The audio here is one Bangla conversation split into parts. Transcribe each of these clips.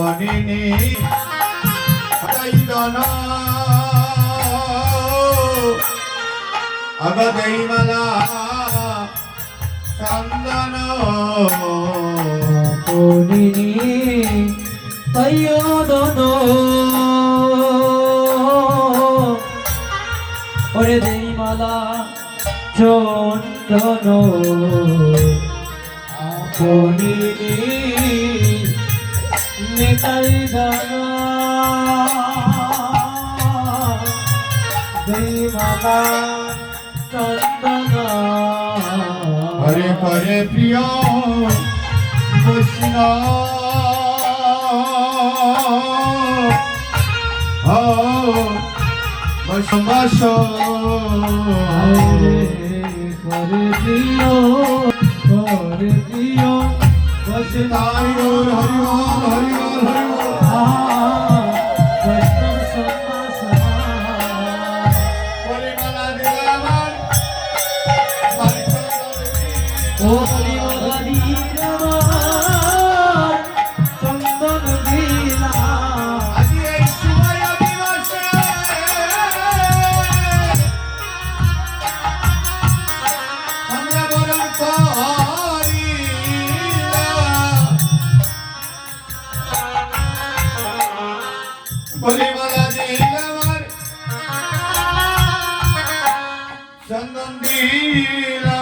আপনি अगदई मला चंदन कोणी तय्योदन ओरे देई माला चंदन कोणी निकाय गाना देई माला हरे हरे प्रिय कृष्ण बस बस हरे प्रिय बस ताई और हरि बोल चंदन दीला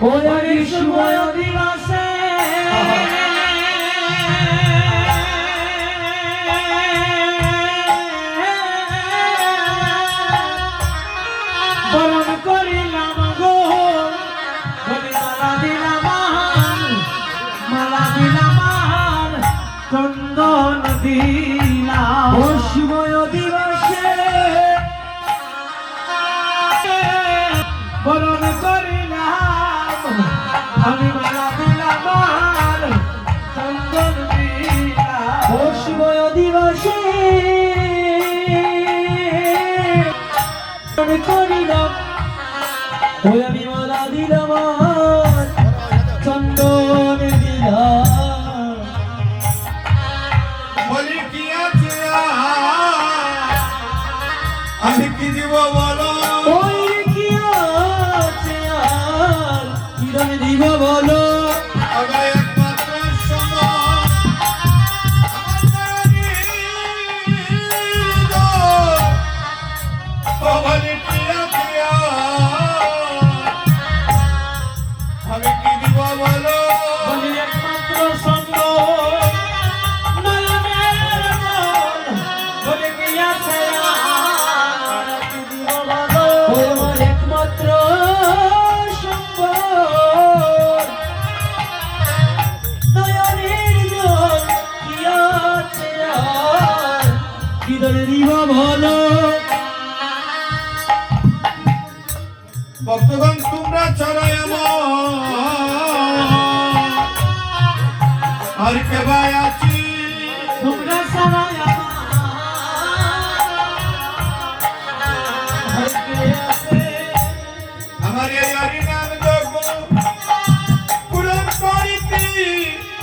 ओरे शुभय दिवसे বরণ করিলাম গো বলি মালা দিলাম চন্দন দিলাম ও শুভয় দিবসে বরণ করিলাম আমি মালা দিলাম চন্দন দিলাম ও শুভয় দিবসে বরণ করিলাম ওই আমি মালা দিলাম চন্দন দিলাম বলি কি আছে আমি কি দিব বলো ওই কি আছে আর কি দামে দিব বলো আগে একমাত্র সময় বলি কি আছে আমি কি দিব বলো বলি একমাত্র সঙ্গ নয়নের মন বলি কি আছে আর কি দিব বলো ওই আমার একমাত্র সঙ্গ নয়নের জল কি আছে আর কি ধরে দিব বলো ভক্তগণ তোমরা চড়াই আর কে ভাই আছি তোমরা সবাই আমার এই হরি নাম জপ পূরণ করিতে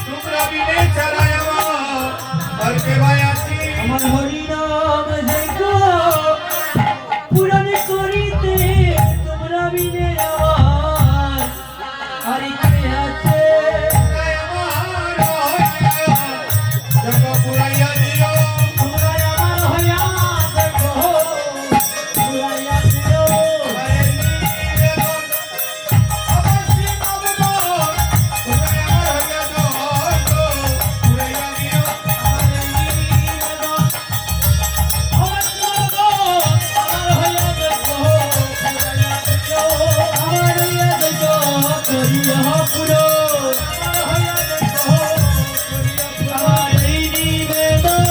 তোমরা বিনে চড়াই আর কে ভাই আছি আমার হরি নাম দেখো পূরণ করিতে তোমরা বিনে আমার হরি কে আছে পুরাইয়া দিও তোমরা আমার হইয়া দেখো পুরাইয়া দিও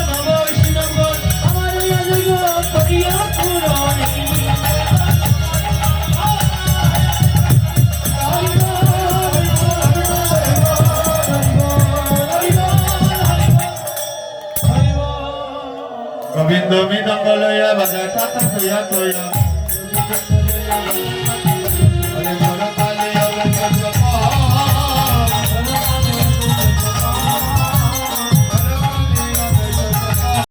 আমার গোবিন্দ মৃদঙ্গ লয়া বাজা টাকা তয়া তয়া